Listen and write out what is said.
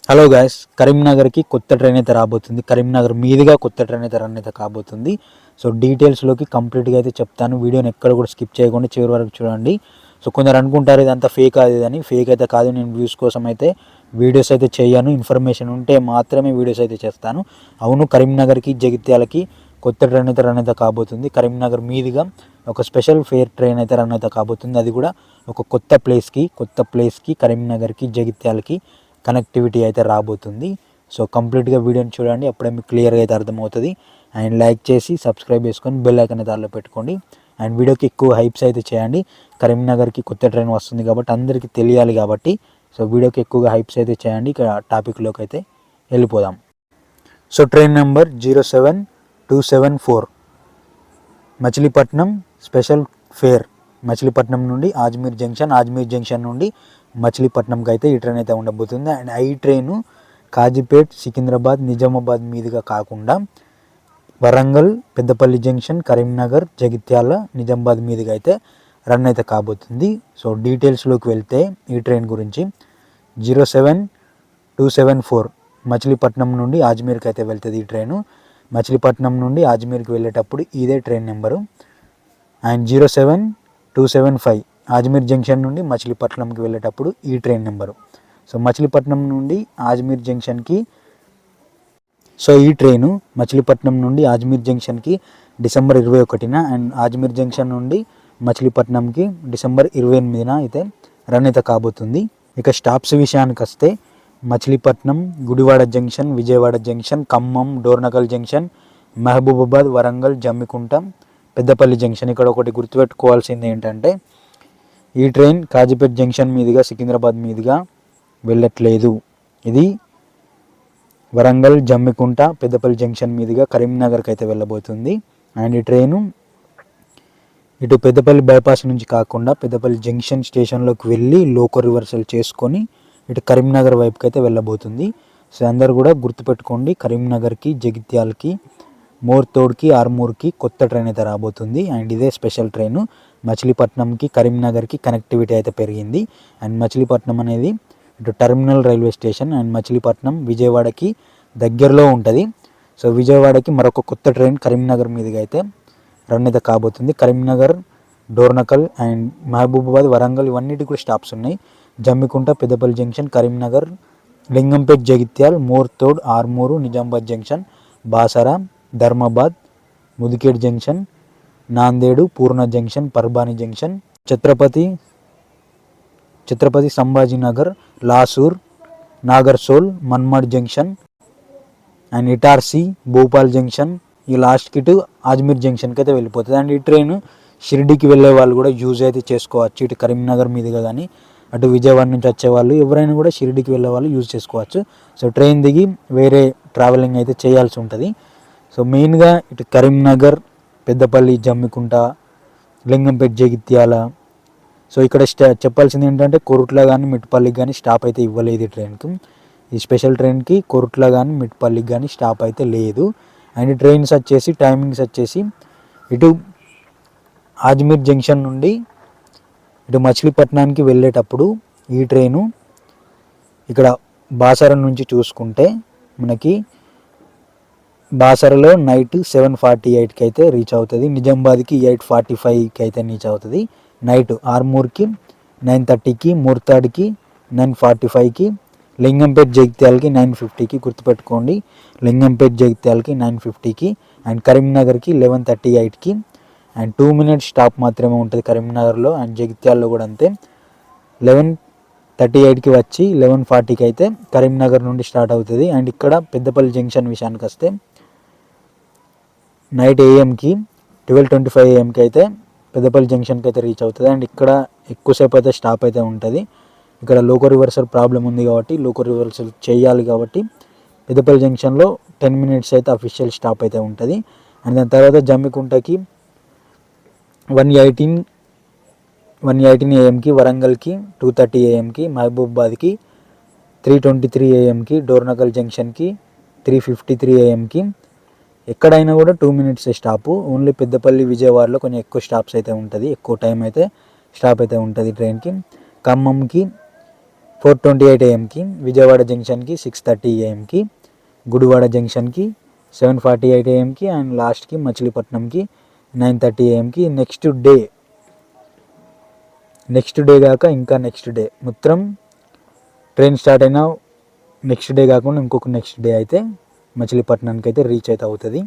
Hello guys, కరీంనగర్కి కొత్త train అయితే రాబోతుంది. కరీంనగర్ మీదుగా కొత్త ట్రైన్ అయితే రన్ అయితే కాబోతుంది. సో డీటెయిల్స్లోకి కంప్లీట్గా అయితే చెప్తాను. వీడియోని ఎక్కడ కూడా స్కిప్ చేయకుండా చివరి వరకు చూడండి. సో కొందరు అనుకుంటారు ఇదంతా ఫేక్ అది అని. ఫేక్ అయితే కాదు, నేను వ్యూస్ కోసం అయితే వీడియోస్ అయితే చేయను. ఇన్ఫర్మేషన్ ఉంటే మాత్రమే వీడియోస్ అయితే చేస్తాను. అవును, కరీంనగర్కి జగిత్యాలకి కొత్త ట్రైన్ అయితే రన్ అయితే కాబోతుంది. కరీంనగర్ మీదుగా ఒక స్పెషల్ ఫేర్ ట్రైన్ అయితే రన్ అయితే కాబోతుంది. అది కూడా ఒక కొత్త ప్లేస్కి కరీంనగర్కి జగిత్యాలకి కనెక్టివిటీ అయితే రాబోతుంది. సో కంప్లీట్గా వీడియోని చూడండి, అప్పుడే మీకు క్లియర్గా అయితే అర్థమవుతుంది. అండ్ లైక్ చేసి సబ్స్క్రైబ్ చేసుకొని బెల్ ఐకాన్ అయితే దానిలో పెట్టుకోండి. అండ్ వీడియోకి ఎక్కువ హైప్స్ అయితే చేయండి. కరీంనగర్కి కొత్త ట్రైన్ వస్తుంది కాబట్టి అందరికీ తెలియాలి కాబట్టి సో వీడియోకి ఎక్కువగా హైప్స్ అయితే చేయండి. ఇక టాపిక్లోకి అయితే వెళ్ళిపోదాం. So train number 07274 Machilipatnam special fair. Machilipatnam నుండి ఆజ్మీర్ జంక్షన్ నుండి మచిలీపట్నంకి అయితే ఈ ట్రైన్ అయితే ఉండబోతుంది. అండ్ ఈ ట్రైను కాజీపేట్, సికింద్రాబాద్, నిజామాబాద్ మీదుగా కాకుండా వరంగల్, పెద్దపల్లి జంక్షన్, కరీంనగర్, జగిత్యాల, నిజామాబాద్ మీదుగా అయితే రన్ అయితే కాబోతుంది. సో డీటెయిల్స్లోకి వెళ్తే ఈ ట్రైన్ గురించి 07274 మచిలీపట్నం నుండి ఆజ్మీర్కి అయితే వెళ్తుంది ఈ ట్రైను. మచిలీపట్నం నుండి ఆజ్మీర్కి వెళ్ళేటప్పుడు ఇదే train number. And 07275 Ajmer junction నుండి మచిలీపట్నంకి వెళ్ళేటప్పుడు ఈ ట్రైన్ నెంబరు. సో మచిలీపట్నం నుండి ఆజ్మీర్ జంక్షన్కి ఈ ట్రైను మచిలీపట్నం నుండి Ajmer జంక్షన్కి December 21న and Ajmer junction నుండి మచిలీపట్నంకి డిసెంబర్ 28న అయితే రన్ అయితే కాబోతుంది. ఇక స్టాప్స్ విషయానికి వస్తే Machilipatnam, Gudivada junction, Vijayawada junction, Khammam, Dornakal junction, Mahabubabad, Warangal, Jammikunta, Peddapalli junction. ఇక్కడ ఒకటి గుర్తుపెట్టుకోవాల్సింది ఏంటంటే ఈ ట్రైన్ కాజీపేట్ జంక్షన్ మీదుగా సికింద్రాబాద్ మీదుగా వెళ్ళట్లేదు. ఇది వరంగల్, జమ్మికుంట, పెద్దపల్లి జంక్షన్ మీదుగా కరీంనగర్కి అయితే వెళ్ళబోతుంది. అండ్ ఈ ట్రైను ఇటు పెద్దపల్లి బైపాస్ నుంచి కాకుండా పెద్దపల్లి జంక్షన్ స్టేషన్లోకి వెళ్ళి లోకో రివర్సల్ చేసుకొని ఇటు కరీంనగర్ వైపుకి అయితే వెళ్ళబోతుంది. సో అందరు కూడా గుర్తుపెట్టుకోండి, కరీంనగర్కి, జగిత్యాలకి, మోర్తోడ్కి, ఆర్మూర్కి కొత్త ట్రైన్ అయితే రాబోతుంది. అండ్ ఇదే స్పెషల్ ట్రైను. మచిలీపట్నంకి, కరీంనగర్కి కనెక్టివిటీ అయితే పెరిగింది. అండ్ మచిలీపట్నం అనేది ఇటు terminal railway station. And Machilipatnam విజయవాడకి దగ్గరలో ఉంటుంది. సో విజయవాడకి మరొక కొత్త ట్రైన్ కరీంనగర్ మీదుగా అయితే రన్ అయితే కాబోతుంది. కరీంనగర్, డోర్నకల్ అండ్ మహబూబాబాద్, వరంగల్ ఇవన్నిటి కూడా స్టాప్స్ ఉన్నాయి. Jammikunta, Peddapalli junction, Karimnagar, Lingampet, Jagtial, Mortad, Armoor, Nizamabad junction, Basar, Dharmabad, Mudkhed junction, Nanded, Purna junction, Parbhani junction, Chhatrapati Sambhajinagar, Lasur, Nagarsol, Manmad junction and Itarsi, Bhopal junction, ఈ లాస్ట్కి ఇటు ఆజ్మీర్ జంక్షన్కి అయితే వెళ్ళిపోతుంది. అండ్ ఈ ట్రైన్ షిరిడీకి వెళ్ళే వాళ్ళు కూడా యూజ్ అయితే చేసుకోవచ్చు. ఇటు కరీంనగర్ మీదుగా కానీ అటు విజయవాడ నుంచి వచ్చేవాళ్ళు ఎవరైనా కూడా షిరిడీకి వెళ్ళే వాళ్ళు యూజ్ చేసుకోవచ్చు. సో ట్రైన్ దిగి వేరే ట్రావెలింగ్ అయితే చేయాల్సి ఉంటుంది. సో మెయిన్గా ఇటు కరీంనగర్, పెద్దపల్లి, జమ్మికుంట, లింగంపేట, జగిత్యాల. సో ఇక్కడ చెప్పాల్సింది ఏంటంటే కొరుట్ల కానీ మిట్పల్లికి కానీ స్టాప్ అయితే ఇవ్వలేదు ఈ ట్రైన్కి. ఈ స్పెషల్ ట్రైన్కి కొరుట్ల కానీ మిట్పల్లికి కానీ స్టాప్ అయితే లేదు. అండ్ ట్రైన్స్ వచ్చేసి టైమింగ్స్ వచ్చేసి ఇటు ఆజ్మీర్ జంక్షన్ నుండి ఇటు మచిలీపట్నానికి వెళ్ళేటప్పుడు ఈ ట్రైను ఇక్కడ బాసర నుంచి చూసుకుంటే మనకి బాసరలో నైట్ 7:48కి అయితే రీచ్ అవుతుంది. నిజామాబాద్కి 8:45కి అయితే రీచ్ అవుతుంది. నైట్ ఆర్మూర్కి 9:30కి, మూర్తాడ్కి 9:45కి, లింగంపేట్ జగిత్యాలకి 9:50కి. గుర్తుపెట్టుకోండి, లింగంపేట్ జగిత్యాలకి 9:50కి. అండ్ కరీంనగర్కి 11:38కి. అండ్ 2 minutes స్టాప్ మాత్రమే ఉంటుంది కరీంనగర్లో. అండ్ జగిత్యాలలో కూడా అంతే. 11:38కి వచ్చి 11:40కి అయితే కరీంనగర్ నుండి స్టార్ట్ అవుతుంది. అండ్ ఇక్కడ పెద్దపల్లి జంక్షన్ విషయానికి వస్తే నైట్ ఏఎంకి 12:25 AM అయితే పెద్దపల్లి జంక్షన్కి అయితే రీచ్ అవుతుంది. అండ్ ఇక్కడ ఎక్కువసేపు అయితే స్టాప్ అయితే ఉంటుంది. ఇక్కడ లోకో రివర్సల్ ప్రాబ్లం ఉంది కాబట్టి లోకో రివర్సల్ చేయాలి కాబట్టి పెద్దపల్లి జంక్షన్లో 10 minutes అయితే అఫీషియల్ స్టాప్ అయితే ఉంటుంది. అండ్ దాని తర్వాత జమ్మికుంటకి 1:18 AMకి, వరంగల్కి 2:30 AMకి, మహబూబాబాద్కి 3:23 AMకి, డోర్నకల్ జంక్షన్కి 3:53 AMకి. ఎక్కడైనా కూడా 2 minutes స్టాపు. ఓన్లీ పెద్దపల్లి, విజయవాడలో కొంచెం ఎక్కువ స్టాప్స్ అయితే ఉంటుంది, ఎక్కువ టైం అయితే స్టాప్ అయితే ఉంటుంది ట్రైన్కి. ఖమ్మంకి 4:28 AM-కి, విజయవాడ జంక్షన్కి 6:30 AM-కి, గుడివాడ జంక్షన్కి 7:48 AM-కి అండ్ లాస్ట్కి మచిలీపట్నంకి 9:30 AM-కి. నెక్స్ట్ డే కాక ఇంకా నెక్స్ట్ డే మొత్తం ట్రైన్ స్టార్ట్ అయినా నెక్స్ట్ డే కాకుండా ఇంకొక నెక్స్ట్ డే అయితే మచిలీపట్నానికి అయితే రీచ్ అయితే అవుతుంది.